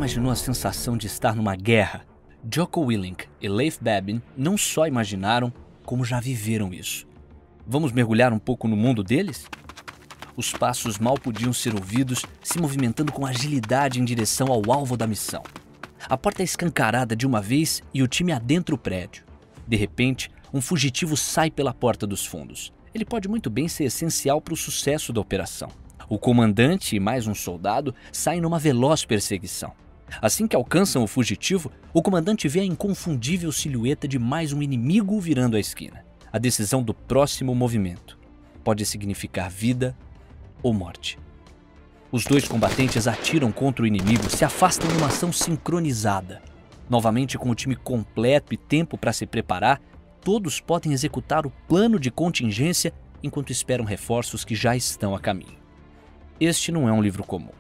imaginou a sensação de estar numa guerra? Jocko Willink e Leif Babin não só imaginaram, como já viveram isso. Vamos mergulhar um pouco no mundo deles? Os passos mal podiam ser ouvidos, se movimentando com agilidade em direção ao alvo da missão. A porta é escancarada de uma vez e o time adentra o prédio. De repente, um fugitivo sai pela porta dos fundos. Ele pode muito bem ser essencial para o sucesso da operação. O comandante e mais um soldado saem numa veloz perseguição. Assim que alcançam o fugitivo, o comandante vê a inconfundível silhueta de mais um inimigo virando a esquina. A decisão do próximo movimento pode significar vida ou morte. Os dois combatentes atiram contra o inimigo, se afastam numa ação sincronizada. Novamente, com o time completo e tempo para se preparar, todos podem executar o plano de contingência enquanto esperam reforços que já estão a caminho. Este não é um livro comum.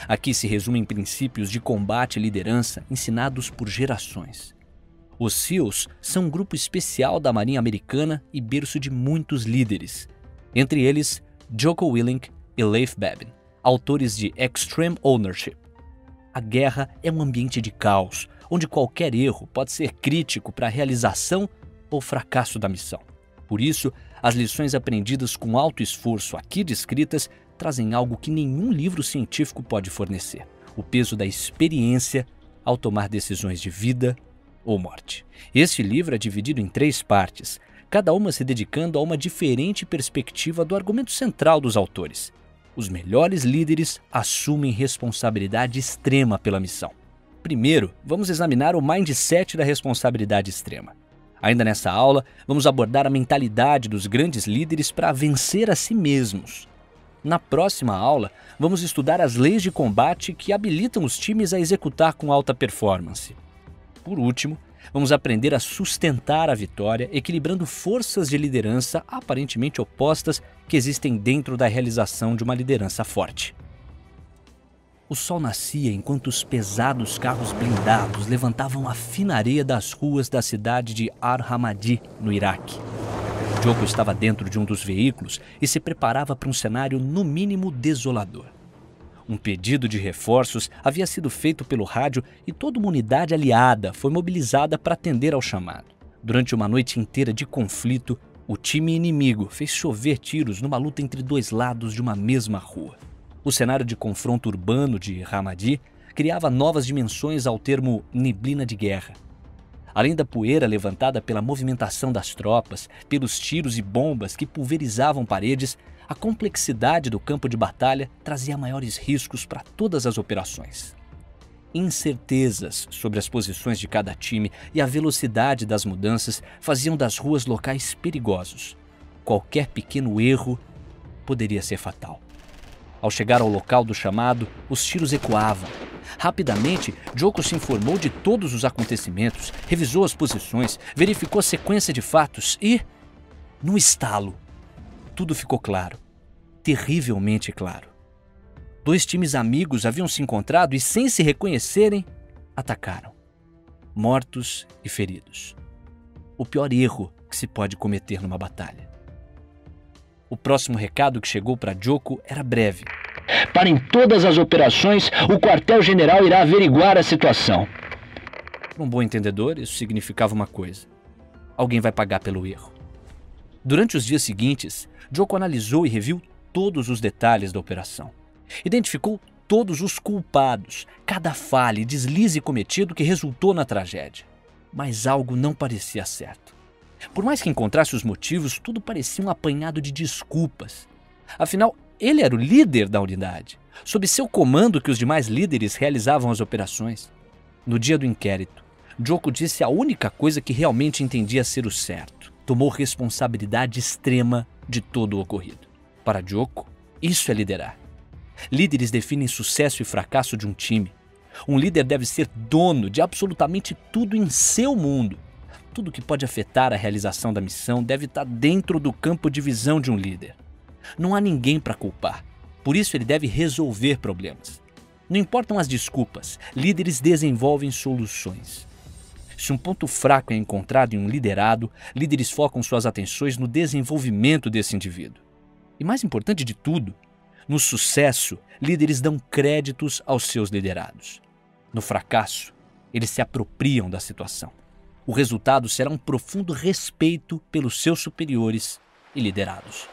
Aqui se resumem princípios de combate e liderança ensinados por gerações. Os SEALs são um grupo especial da Marinha Americana e berço de muitos líderes, entre eles Jocko Willink e Leif Babin, autores de Extreme Ownership. A guerra é um ambiente de caos, onde qualquer erro pode ser crítico para a realização ou fracasso da missão. Por isso, as lições aprendidas com alto esforço aqui descritas trazem algo que nenhum livro científico pode fornecer: o peso da experiência ao tomar decisões de vida ou morte. Este livro é dividido em 3 partes, cada uma se dedicando a uma diferente perspectiva do argumento central dos autores. Os melhores líderes assumem responsabilidade extrema pela missão. Primeiro, vamos examinar o mindset da responsabilidade extrema. Ainda nessa aula, vamos abordar a mentalidade dos grandes líderes para vencer a si mesmos. Na próxima aula, vamos estudar as leis de combate que habilitam os times a executar com alta performance. Por último, vamos aprender a sustentar a vitória, equilibrando forças de liderança aparentemente opostas que existem dentro da realização de uma liderança forte. O sol nascia enquanto os pesados carros blindados levantavam a fina areia das ruas da cidade de Al-Hamadi, no Iraque. Jocko estava dentro de um dos veículos e se preparava para um cenário no mínimo desolador. Um pedido de reforços havia sido feito pelo rádio e toda uma unidade aliada foi mobilizada para atender ao chamado. Durante uma noite inteira de conflito, o time inimigo fez chover tiros numa luta entre 2 lados de uma mesma rua. O cenário de confronto urbano de Hamadi criava novas dimensões ao termo neblina de guerra. Além da poeira levantada pela movimentação das tropas, pelos tiros e bombas que pulverizavam paredes, a complexidade do campo de batalha trazia maiores riscos para todas as operações. Incertezas sobre as posições de cada time e a velocidade das mudanças faziam das ruas locais perigosos. Qualquer pequeno erro poderia ser fatal. Ao chegar ao local do chamado, os tiros ecoavam. Rapidamente, Jocko se informou de todos os acontecimentos, revisou as posições, verificou a sequência de fatos e, no estalo, tudo ficou claro, terrivelmente claro. 2 times amigos haviam se encontrado e, sem se reconhecerem, atacaram. Mortos e feridos. O pior erro que se pode cometer numa batalha. O próximo recado que chegou para Jocko era breve. Parem todas as operações, o quartel-general irá averiguar a situação. Para um bom entendedor, isso significava uma coisa: alguém vai pagar pelo erro. Durante os dias seguintes, Jocko analisou e reviu todos os detalhes da operação. Identificou todos os culpados, cada falha e deslize cometido que resultou na tragédia. Mas algo não parecia certo. Por mais que encontrasse os motivos, tudo parecia um apanhado de desculpas. Afinal, ele era o líder da unidade, sob seu comando que os demais líderes realizavam as operações. No dia do inquérito, Jocko disse a única coisa que realmente entendia ser o certo. Tomou responsabilidade extrema de todo o ocorrido. Para Jocko, isso é liderar. Líderes definem sucesso e fracasso de um time. Um líder deve ser dono de absolutamente tudo em seu mundo. Tudo que pode afetar a realização da missão deve estar dentro do campo de visão de um líder. Não há ninguém para culpar, por isso ele deve resolver problemas. Não importam as desculpas, líderes desenvolvem soluções. Se um ponto fraco é encontrado em um liderado, líderes focam suas atenções no desenvolvimento desse indivíduo. E mais importante de tudo, no sucesso, líderes dão créditos aos seus liderados. No fracasso, eles se apropriam da situação. O resultado será um profundo respeito pelos seus superiores e liderados.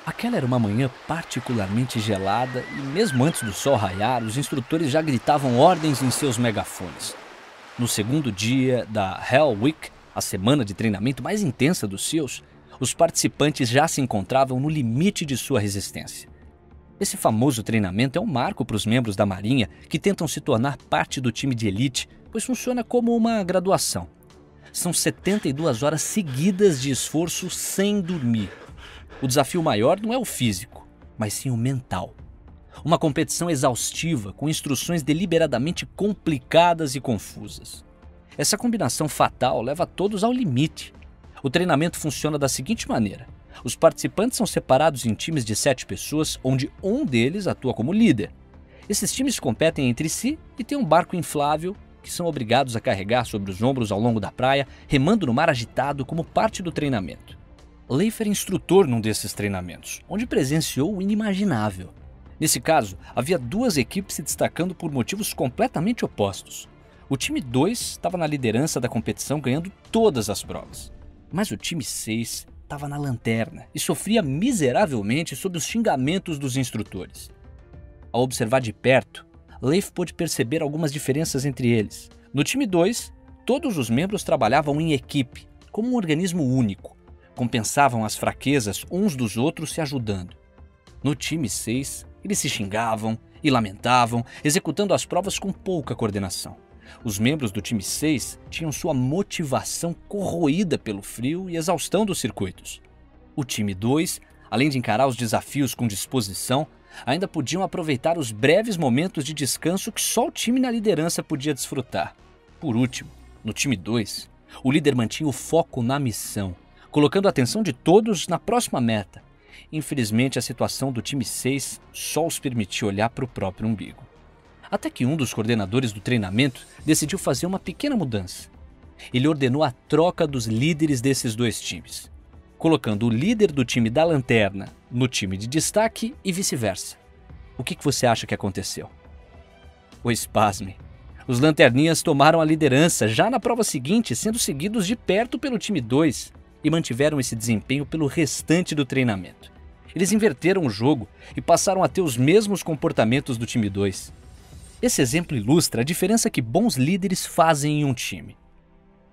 Aquela era uma manhã particularmente gelada e mesmo antes do sol raiar, os instrutores já gritavam ordens em seus megafones. No segundo dia da Hell Week, a semana de treinamento mais intensa dos SEALs, os participantes já se encontravam no limite de sua resistência. Esse famoso treinamento é um marco para os membros da Marinha que tentam se tornar parte do time de elite, pois funciona como uma graduação. São 72 horas seguidas de esforço sem dormir. O desafio maior não é o físico, mas sim o mental. Uma competição exaustiva, com instruções deliberadamente complicadas e confusas. Essa combinação fatal leva todos ao limite. O treinamento funciona da seguinte maneira. Os participantes são separados em times de 7 pessoas, onde um deles atua como líder. Esses times competem entre si e têm um barco inflável que são obrigados a carregar sobre os ombros ao longo da praia, remando no mar agitado como parte do treinamento. Leif era instrutor num desses treinamentos, onde presenciou o inimaginável. Nesse caso, havia 2 equipes se destacando por motivos completamente opostos. O time 2 estava na liderança da competição, ganhando todas as provas. Mas o time 6 estava na lanterna e sofria miseravelmente sob os xingamentos dos instrutores. Ao observar de perto, Leif pôde perceber algumas diferenças entre eles. No time 2, todos os membros trabalhavam em equipe, como um organismo único. Compensavam as fraquezas uns dos outros se ajudando. No time 6, eles se xingavam e lamentavam, executando as provas com pouca coordenação. Os membros do time 6 tinham sua motivação corroída pelo frio e exaustão dos circuitos. O time 2, além de encarar os desafios com disposição, ainda podiam aproveitar os breves momentos de descanso que só o time na liderança podia desfrutar. Por último, no time 2, o líder mantinha o foco na missão, colocando a atenção de todos na próxima meta. Infelizmente, a situação do time 6 só os permitia olhar para o próprio umbigo. Até que um dos coordenadores do treinamento decidiu fazer uma pequena mudança. Ele ordenou a troca dos líderes desses 2 times, colocando o líder do time da lanterna no time de destaque e vice-versa. O que você acha que aconteceu? Pois pasme, os lanterninhas tomaram a liderança já na prova seguinte, sendo seguidos de perto pelo time 2 e mantiveram esse desempenho pelo restante do treinamento. Eles inverteram o jogo e passaram a ter os mesmos comportamentos do time 2. Esse exemplo ilustra a diferença que bons líderes fazem em um time.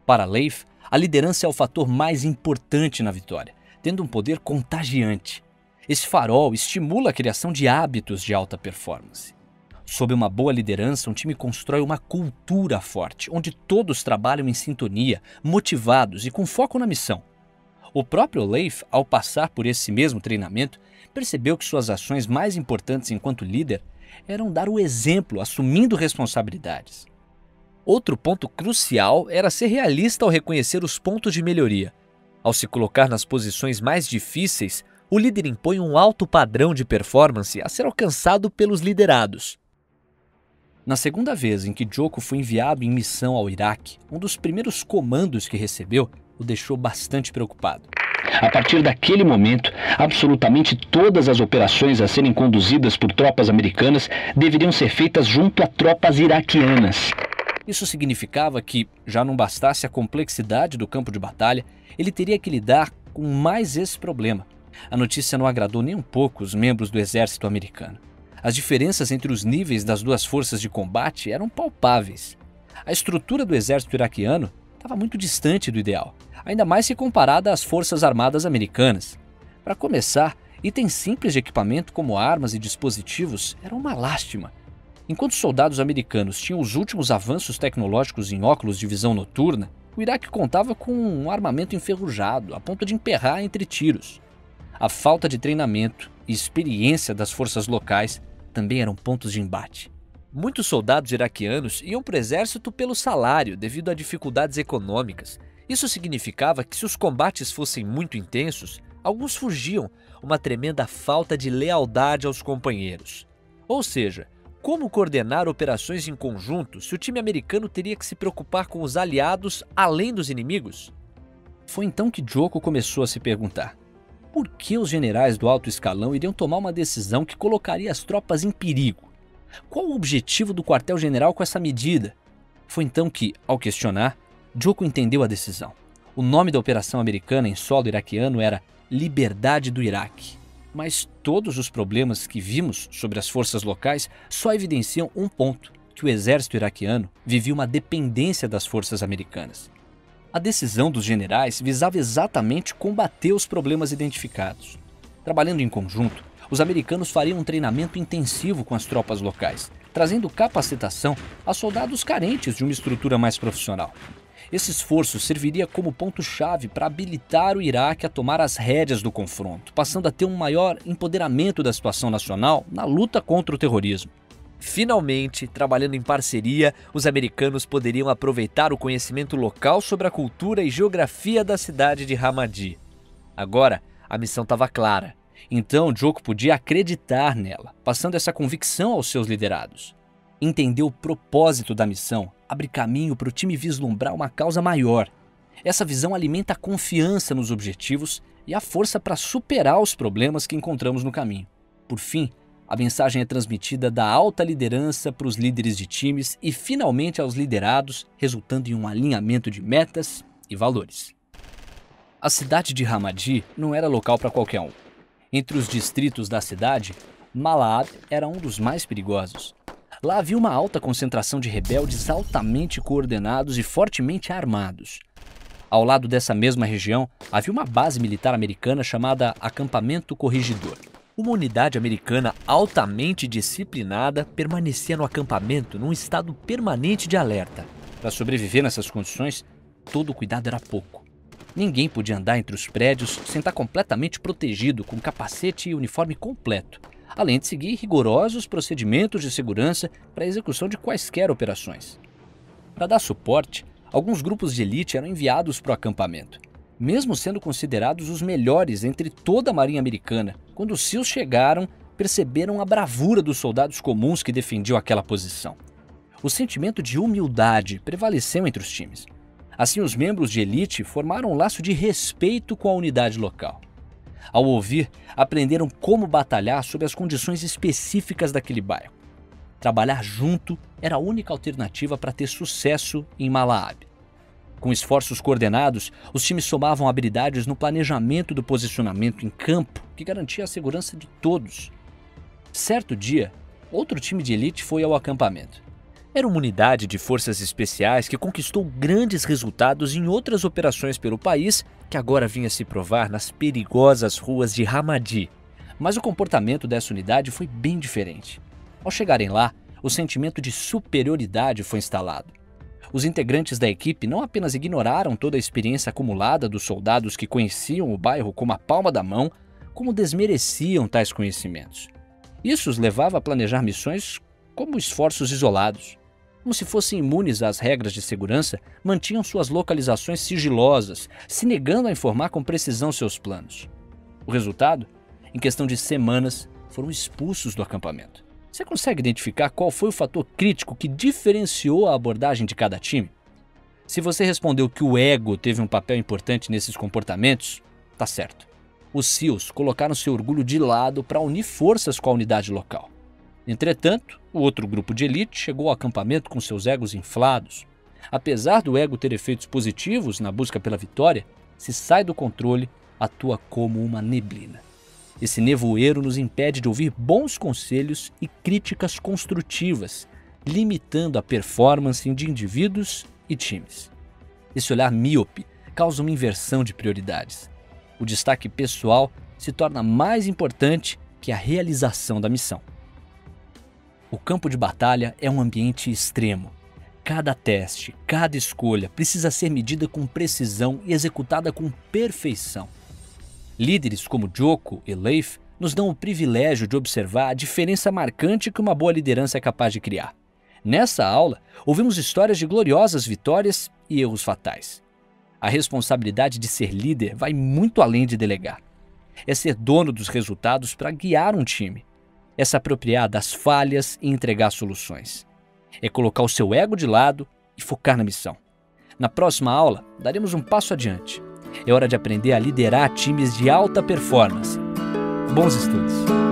Para Leif, a liderança é o fator mais importante na vitória, tendo um poder contagiante. Esse farol estimula a criação de hábitos de alta performance. Sob uma boa liderança, um time constrói uma cultura forte, onde todos trabalham em sintonia, motivados e com foco na missão. O próprio Leif, ao passar por esse mesmo treinamento, percebeu que suas ações mais importantes enquanto líder eram dar o exemplo, assumindo responsabilidades. Outro ponto crucial era ser realista ao reconhecer os pontos de melhoria. Ao se colocar nas posições mais difíceis, o líder impõe um alto padrão de performance a ser alcançado pelos liderados. Na segunda vez em que Joko foi enviado em missão ao Iraque, um dos primeiros comandos que recebeu o deixou bastante preocupado. A partir daquele momento, absolutamente todas as operações a serem conduzidas por tropas americanas deveriam ser feitas junto a tropas iraquianas. Isso significava que, já não bastasse a complexidade do campo de batalha, ele teria que lidar com mais esse problema. A notícia não agradou nem um pouco os membros do exército americano. As diferenças entre os níveis das 2 forças de combate eram palpáveis. A estrutura do exército iraquiano estava muito distante do ideal, ainda mais se comparada às forças armadas americanas. Para começar, itens simples de equipamento como armas e dispositivos eram uma lástima. Enquanto os soldados americanos tinham os últimos avanços tecnológicos em óculos de visão noturna, o Iraque contava com um armamento enferrujado, a ponto de emperrar entre tiros. A falta de treinamento e experiência das forças locais também eram pontos de embate. Muitos soldados iraquianos iam para o exército pelo salário devido a dificuldades econômicas. Isso significava que, se os combates fossem muito intensos, alguns fugiam, uma tremenda falta de lealdade aos companheiros. Ou seja, como coordenar operações em conjunto se o time americano teria que se preocupar com os aliados além dos inimigos? Foi então que Joko começou a se perguntar: por que os generais do alto escalão iriam tomar uma decisão que colocaria as tropas em perigo? Qual o objetivo do quartel-general com essa medida? Foi então que, ao questionar, Joko entendeu a decisão. O nome da operação americana em solo iraquiano era Liberdade do Iraque. Mas todos os problemas que vimos sobre as forças locais só evidenciam um ponto, que o exército iraquiano vivia uma dependência das forças americanas. A decisão dos generais visava exatamente combater os problemas identificados. Trabalhando em conjunto, os americanos fariam um treinamento intensivo com as tropas locais, trazendo capacitação a soldados carentes de uma estrutura mais profissional. Esse esforço serviria como ponto-chave para habilitar o Iraque a tomar as rédeas do confronto, passando a ter um maior empoderamento da situação nacional na luta contra o terrorismo. Finalmente, trabalhando em parceria, os americanos poderiam aproveitar o conhecimento local sobre a cultura e geografia da cidade de Ramadi. Agora, a missão estava clara. Então, Joko podia acreditar nela, passando essa convicção aos seus liderados. Entender o propósito da missão abre caminho para o time vislumbrar uma causa maior. Essa visão alimenta a confiança nos objetivos e a força para superar os problemas que encontramos no caminho. Por fim, a mensagem é transmitida da alta liderança para os líderes de times e finalmente aos liderados, resultando em um alinhamento de metas e valores. A cidade de Ramadi não era local para qualquer um. Entre os distritos da cidade, Malad era um dos mais perigosos. Lá havia uma alta concentração de rebeldes altamente coordenados e fortemente armados. Ao lado dessa mesma região, havia uma base militar americana chamada Acampamento Corregidor. Uma unidade americana altamente disciplinada permanecia no acampamento num estado permanente de alerta. Para sobreviver nessas condições, todo cuidado era pouco. Ninguém podia andar entre os prédios sem estar completamente protegido com capacete e uniforme completo, além de seguir rigorosos procedimentos de segurança para a execução de quaisquer operações. Para dar suporte, alguns grupos de elite eram enviados para o acampamento, mesmo sendo considerados os melhores entre toda a marinha americana. Quando os SEALs chegaram, perceberam a bravura dos soldados comuns que defendiam aquela posição. O sentimento de humildade prevaleceu entre os times. Assim, os membros de elite formaram um laço de respeito com a unidade local. Ao ouvir, aprenderam como batalhar sob as condições específicas daquele bairro. Trabalhar junto era a única alternativa para ter sucesso em Malab. Com esforços coordenados, os times somavam habilidades no planejamento do posicionamento em campo, que garantia a segurança de todos. Certo dia, outro time de elite foi ao acampamento. Era uma unidade de forças especiais que conquistou grandes resultados em outras operações pelo país, que agora vinha se provar nas perigosas ruas de Ramadi. Mas o comportamento dessa unidade foi bem diferente. Ao chegarem lá, o sentimento de superioridade foi instalado. Os integrantes da equipe não apenas ignoraram toda a experiência acumulada dos soldados que conheciam o bairro como a palma da mão, como desmereciam tais conhecimentos. Isso os levava a planejar missões como esforços isolados. Como se fossem imunes às regras de segurança, mantinham suas localizações sigilosas, se negando a informar com precisão seus planos. O resultado? Em questão de semanas, foram expulsos do acampamento. Você consegue identificar qual foi o fator crítico que diferenciou a abordagem de cada time? Se você respondeu que o ego teve um papel importante nesses comportamentos, tá certo. Os SEALs colocaram seu orgulho de lado para unir forças com a unidade local. Entretanto, o outro grupo de elite chegou ao acampamento com seus egos inflados. Apesar do ego ter efeitos positivos na busca pela vitória, se sai do controle, atua como uma neblina. Esse nevoeiro nos impede de ouvir bons conselhos e críticas construtivas, limitando a performance de indivíduos e times. Esse olhar míope causa uma inversão de prioridades. O destaque pessoal se torna mais importante que a realização da missão. O campo de batalha é um ambiente extremo. Cada teste, cada escolha precisa ser medida com precisão e executada com perfeição. Líderes como Joko e Leif nos dão o privilégio de observar a diferença marcante que uma boa liderança é capaz de criar. Nessa aula, ouvimos histórias de gloriosas vitórias e erros fatais. A responsabilidade de ser líder vai muito além de delegar. É ser dono dos resultados para guiar um time. É se apropriar das falhas e entregar soluções. É colocar o seu ego de lado e focar na missão. Na próxima aula, daremos um passo adiante. É hora de aprender a liderar times de alta performance. Bons estudos!